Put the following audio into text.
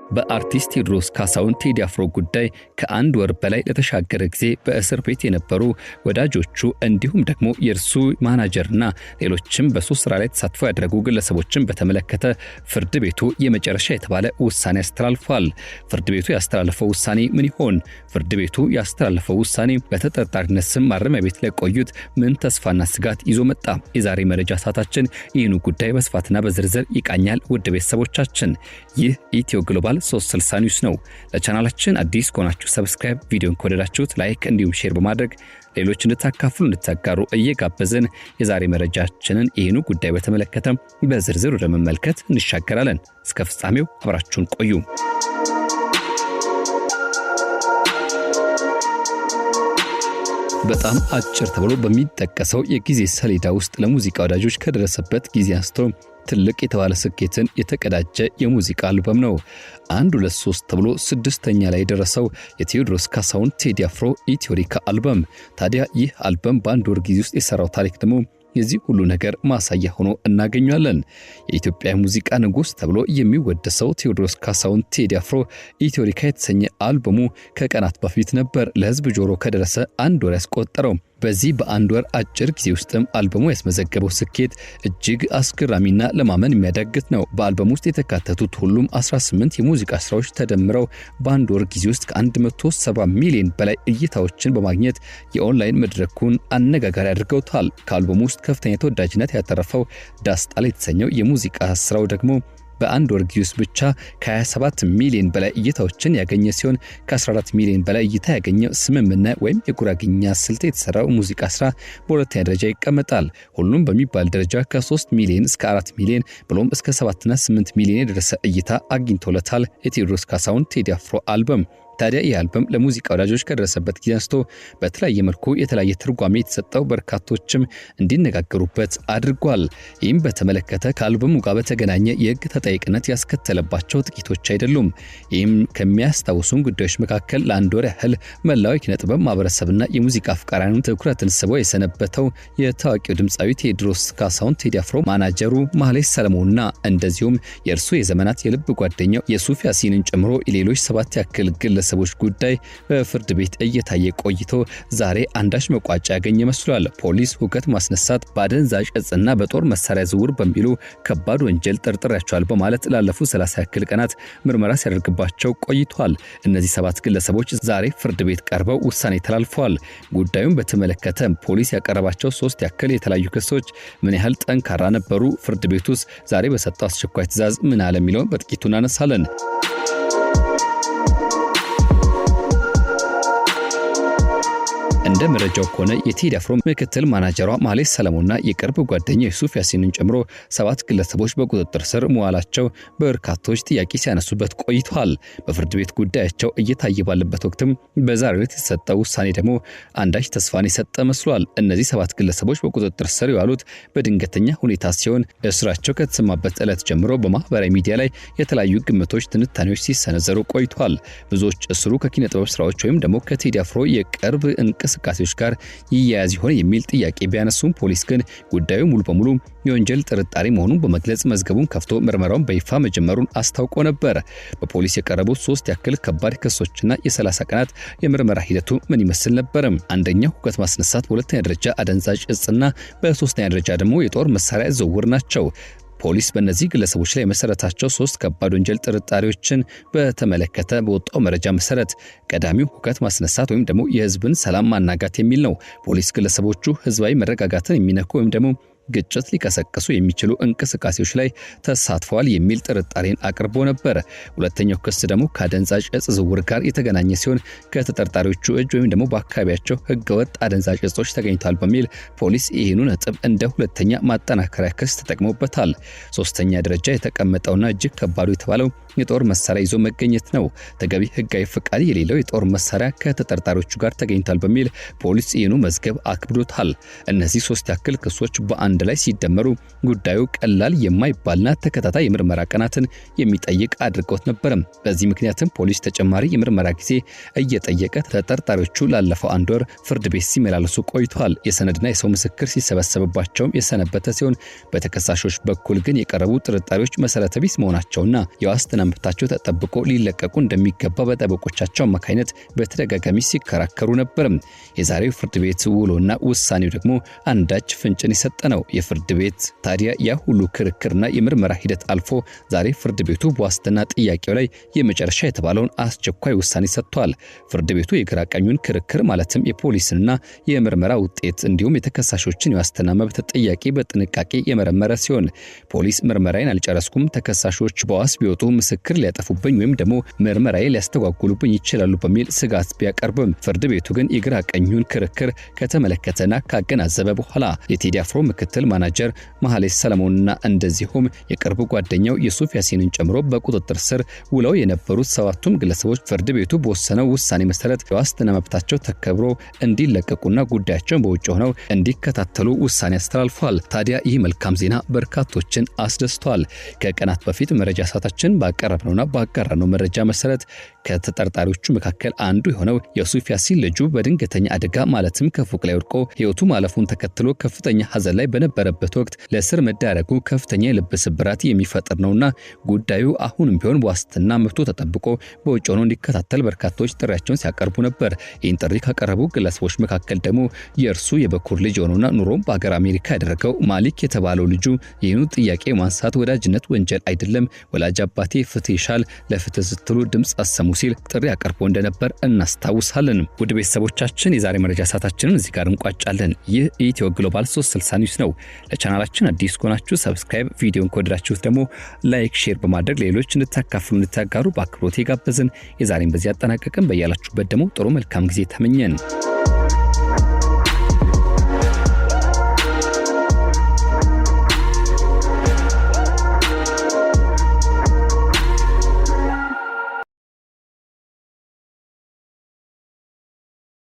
በአርቲስት ቴዎድሮስ ካሳሁን ቴዲ አፍሮ ጉዳይ ከአንድ ወር በላይ ለተሻገረ ጊዜ በእስር ቤት የነበሩ ወዳጆቹ እንዲሁም ደግሞ የእርሱ ማናጀርና ሌሎችም በሶስት ስራ ላይ ተሳትፎ ያደረጉ ግለሰቦችን በተመለከተ ፍርድ ቤቱ የመጨረሻ የተባለ ውሳኔ አስተላልፏል። ፍርድ ቤቱ ያስተላለፈው ውሳኔ ምን ይሆን? ፍርድ ቤቱ ያስተላለፈው ውሳኔ በተጠርጣሪነት ስም ማረሚያ ቤት ላይ ቆዩት ምን ተስፋና ስጋት ይዞ መጣ? የዛሬ መረጃ ሰዓታችን ይህን ጉዳይ በስፋትና በዝርዝር ይቃኛል። ውድ ቤተሰቦቻችን ይህ ኢትዮ ግሎባል 360 ኒውስ ነው። ለቻናላችን አዲስ ከሆናችሁ ሰብስክራይብ፣ ቪዲዮን ከወደዳችሁት ላይክ እንዲሁም ሼር በማድረግ ሌሎች እንድታካፍሉ እንድታጋሩ እየጋበዝን የዛሬ መረጃችንን ይህን ጉዳይ በተመለከተ በዝርዝር ወደ መመልከት እንሻገራለን። እስከ ፍጻሜው አብራችሁን ቆዩ። በጣም አጭር ተብሎ በሚጠቀሰው የጊዜ ሰሌዳ ውስጥ ለሙዚቃ ወዳጆች ከደረሰበት ጊዜ አንስቶ ትልቅ የተባለ ስኬትን የተቀዳጀ የሙዚቃ አልበም ነው። 1 2 3 ተብሎ ስድስተኛ ላይ ደረሰው የቴዎድሮስ ካሳሁን ቴዲ አፍሮ ኢትዮሪካ አልበም። ታዲያ ይህ አልበም በአንድ ወር ጊዜ ውስጥ የሰራው ታሪክ ደግሞ የዚህ ሁሉ ነገር ማሳያ ሆኖ እናገኛለን። የኢትዮጵያ ሙዚቃ ንጉስ ተብሎ የሚወደሰው ቴዎድሮስ ካሳሁን ቴዲ አፍሮ ኢትዮሪካ የተሰኘ አልበሙ ከቀናት በፊት ነበር ለህዝብ ጆሮ ከደረሰ 1 ወር ያስቆጠረው። በዚህ በአንድ ወር አጭር ጊዜ ውስጥም አልበሙ ያስመዘገበው ስኬት እጅግ አስገራሚና ለማመን የሚያዳግት ነው። በአልበሙ ውስጥ የተካተቱት ሁሉም 18 የሙዚቃ ስራዎች ተደምረው በአንድ ወር ጊዜ ውስጥ ከ170 ሚሊዮን በላይ እይታዎችን በማግኘት የኦንላይን መድረኩን አነጋጋሪ አድርገውታል። ከአልበሙ ውስጥ ከፍተኛ ተወዳጅነት ያተረፈው ዳስጣል የተሰኘው የሙዚቃ ስራው ደግሞ በአንድ ወር ጊዜ ውስጥ ብቻ ከ27 ሚሊዮን በላይ እይታዎችን ያገኘ ሲሆን ከ14 ሚሊዮን በላይ እይታ ያገኘው ስምምነት ወይም የጉራግኛ ስልት የተሰራው ሙዚቃ ስራ በሁለተኛ ደረጃ ይቀመጣል። ሁሉም በሚባል ደረጃ ከ3 ሚሊዮን እስከ 4 ሚሊዮን ብሎም እስከ 7 እና 8 ሚሊዮን የደረሰ እይታ አግኝቶለታል የቴዎድሮስ ካሳሁን ቴዲ አፍሮ አልበም። ታዲያ ይህ አልበም ለሙዚቃ ወዳጆች ከደረሰበት ጊዜ አንስቶ በተለያየ መልኩ የተለያየ ትርጓሜ የተሰጠው በርካቶችም እንዲነጋገሩበት አድርጓል። ይህም በተመለከተ ከአልበሙ ጋር በተገናኘ የህግ ተጠያቂነት ያስከተለባቸው ጥቂቶች አይደሉም። ይህም ከሚያስታውሱን ጉዳዮች መካከል ለአንድ ወር ያህል መላው የኪነ ጥበብ ማህበረሰብና የሙዚቃ አፍቃሪያን ትኩረትን ስቦ የሰነበተው የታዋቂው ድምፃዊ ቴዎድሮስ ካሳሁን ቴዲ አፍሮ ማናጀሩ ማህሌት ሰለሞንና እንደዚሁም የእርሱ የዘመናት የልብ ጓደኛው የሱፍ ያሲንን ጨምሮ ሌሎች 7 ያክል ግለሰቦች ጉዳይ በፍርድ ቤት እየታየ ቆይቶ ዛሬ አንዳች መቋጫ ያገኘ መስሏል። ፖሊስ ሁከት ማስነሳት፣ በአደንዛዥ እጽና በጦር መሳሪያ ዝውውር በሚሉ ከባድ ወንጀል ጠርጥሯቸዋል በማለት ላለፉት 30 ያክል ቀናት ምርመራ ሲያደርግባቸው ቆይቷል። እነዚህ 7 ግለሰቦች ዛሬ ፍርድ ቤት ቀርበው ውሳኔ ተላልፈዋል። ጉዳዩን በተመለከተ ፖሊስ ያቀረባቸው 3 ያክል የተለያዩ ክሶች ምን ያህል ጠንካራ ነበሩ? ፍርድ ቤቱስ ዛሬ በሰጠው አስቸኳይ ትዕዛዝ ምን አለ የሚለውን በጥቂቱ እናነሳለን። እንደ መረጃው ከሆነ የቴዲ አፍሮ ምክትል ማናጀሯ ማህሌት ሰለሞንና የቅርብ ጓደኛው የሱፍ ያሲንን ጨምሮ 7 ግለሰቦች በቁጥጥር ስር መዋላቸው በርካቶች ጥያቄ ሲያነሱበት ቆይቷል። በፍርድ ቤት ጉዳያቸው እየታየ ባለበት ወቅትም በዛሬው ዕለት የተሰጠው ውሳኔ ደግሞ አንዳች ተስፋን የሰጠ መስሏል። እነዚህ 7 ግለሰቦች በቁጥጥር ስር የዋሉት በድንገተኛ ሁኔታ ሲሆን እስራቸው ከተሰማበት ዕለት ጀምሮ በማህበራዊ ሚዲያ ላይ የተለያዩ ግምቶች፣ ትንታኔዎች ሲሰነዘሩ ቆይቷል። ብዙዎች እስሩ ከኪነ ጥበብ ስራዎች ወይም ደግሞ ከቴዲ አፍሮ የቅርብ እንቅስቃሴዎች ጋር ይያያዝ ይሆን የሚል ጥያቄ ቢያነሱም ፖሊስ ግን ጉዳዩ ሙሉ በሙሉ የወንጀል ጥርጣሬ መሆኑን በመግለጽ መዝገቡን ከፍቶ ምርመራውን በይፋ መጀመሩን አስታውቆ ነበር። በፖሊስ የቀረቡት 3 ያክል ከባድ ክሶችና የ30 ቀናት የምርመራ ሂደቱ ምን ይመስል ነበር? አንደኛው ሁከት ማስነሳት፣ በሁለተኛ ደረጃ አደንዛዥ እጽና በሶስተኛ ደረጃ ደግሞ የጦር መሳሪያ ዝውውር ናቸው። ፖሊስ በእነዚህ ግለሰቦች ላይ መሰረታቸው 3 ከባድ ወንጀል ጥርጣሬዎችን በተመለከተ በወጣው መረጃ መሰረት ቀዳሚው ሁከት ማስነሳት ወይም ደግሞ የህዝብን ሰላም ማናጋት የሚል ነው። ፖሊስ ግለሰቦቹ ህዝባዊ መረጋጋትን የሚነኩ ወይም ደግሞ ግጭት ሊቀሰቅሱ የሚችሉ እንቅስቃሴዎች ላይ ተሳትፈዋል የሚል ጥርጣሬን አቅርቦ ነበር። ሁለተኛው ክስ ደግሞ ከአደንዛዥ እጽ ዝውውር ጋር የተገናኘ ሲሆን ከተጠርጣሪዎቹ እጅ ወይም ደግሞ በአካባቢያቸው ህገወጥ አደንዛዥ እጾች ተገኝተዋል በሚል ፖሊስ ይህኑ ነጥብ እንደ ሁለተኛ ማጠናከሪያ ክስ ተጠቅሞበታል። ሶስተኛ ደረጃ የተቀመጠውና እጅግ ከባዱ የተባለው የጦር መሳሪያ ይዞ መገኘት ነው። ተገቢ ህጋዊ ፍቃድ የሌለው የጦር መሳሪያ ከተጠርጣሪዎቹ ጋር ተገኝቷል በሚል ፖሊስ ይህኑ መዝገብ አክብዶታል። እነዚህ 3 ያክል ክሶች በአንድ አንድ ላይ ሲደመሩ ጉዳዩ ቀላል የማይባልና ተከታታይ የምርመራ ቀናትን የሚጠይቅ አድርገውት ነበር። በዚህ ምክንያትም ፖሊስ ተጨማሪ የምርመራ ጊዜ እየጠየቀ ተጠርጣሪዎቹ ላለፈው አንድ ወር ፍርድ ቤት ሲመላለሱ ቆይቷል። የሰነድና የሰው ምስክር ሲሰበሰብባቸው የሰነበተ ሲሆን በተከሳሾች በኩል ግን የቀረቡ ጥርጣሬዎች መሰረተ ቢስ መሆናቸውና የዋስትና መብታቸው ተጠብቆ ሊለቀቁ እንደሚገባ በጠበቆቻቸው አማካኝነት በተደጋጋሚ ሲከራከሩ ነበር። የዛሬው ፍርድ ቤት ውሎና ውሳኔው ደግሞ አንዳች ፍንጭን የሰጠ ነው። የፍርድ ቤት ታዲያ ያ ሁሉ ክርክርና የምርመራ ሂደት አልፎ ዛሬ ፍርድ ቤቱ በዋስትና ጥያቄው ላይ የመጨረሻ የተባለውን አስቸኳይ ውሳኔ ሰጥቷል። ፍርድ ቤቱ የግራ ቀኙን ክርክር ማለትም የፖሊስና የምርመራ ውጤት እንዲሁም የተከሳሾችን የዋስትና መብት ጥያቄ በጥንቃቄ የመረመረ ሲሆን ፖሊስ ምርመራዬን አልጨረስኩም፣ ተከሳሾች በዋስ ቢወጡ ምስክር ሊያጠፉብኝ ወይም ደግሞ ምርመራዬ ሊያስተጓጉሉብኝ ይችላሉ በሚል ስጋት ቢያቀርብም ፍርድ ቤቱ ግን የግራ ቀኙን ክርክር ከተመለከተና ካገናዘበ በኋላ የቴዲ አፍሮ ምክትል ማናጀር መሐሌት ሰለሞንና እንደዚሁም የቅርብ ጓደኛው የሱፍ ያሲንን ጨምሮ በቁጥጥር ስር ውለው የነበሩት ሰባቱም ግለሰቦች ፍርድ ቤቱ በወሰነው ውሳኔ መሰረት የዋስትና መብታቸው ተከብሮ እንዲለቀቁና ጉዳያቸውን በውጭ ሆነው እንዲከታተሉ ውሳኔ አስተላልፏል። ታዲያ ይህ መልካም ዜና በርካቶችን አስደስቷል። ከቀናት በፊት መረጃ ሰዓታችን ባቀረብነውና ባጋራነው መረጃ መሰረት ከተጠርጣሪዎቹ መካከል አንዱ የሆነው የሱፍ ያሲን ልጁ በድንገተኛ አደጋ ማለትም ከፎቅ ላይ ወድቆ ሕይወቱ ማለፉን ተከትሎ ከፍተኛ ሐዘን ላይ በነበረበት ወቅት ለእስር መዳረጉ ከፍተኛ የልብ ስብራት የሚፈጥር ነውና ጉዳዩ አሁንም ቢሆን በዋስትና መብቱ ተጠብቆ በውጭ ሆኖ እንዲከታተል በርካቶች ጥሪያቸውን ሲያቀርቡ ነበር። ይህን ጥሪ ካቀረቡ ግለሰቦች መካከል ደግሞ የእርሱ የበኩር ልጅ ሆኖና ኑሮም በአገር አሜሪካ ያደረገው ማሊክ የተባለው ልጁ ይህኑ ጥያቄ ማንሳት ወዳጅነት ወንጀል አይደለም፣ ወላጅ አባቴ ፍትህ ይሻል፣ ለፍትህ ስትሉ ድምጽ አሰሙ ሲል ጥሪ አቀርቦ እንደነበር እናስታውሳለን። ውድ ቤተሰቦቻችን የዛሬ መረጃ ሰዓታችንን እዚህ ጋር እንቋጫለን። ይህ ኢትዮ ግሎባል 360 ኒውስ ነው። ለቻናላችን አዲስ ከሆናችሁ ሰብስክራይብ፣ ቪዲዮን ከወደዳችሁት ደግሞ ላይክ፣ ሼር በማድረግ ሌሎች እንድታካፍሉ እንድታጋሩ በአክብሮት ጋበዝን። የዛሬን በዚህ አጠናቀቅን። በያላችሁበት ደግሞ ጥሩ መልካም ጊዜ ተመኘን።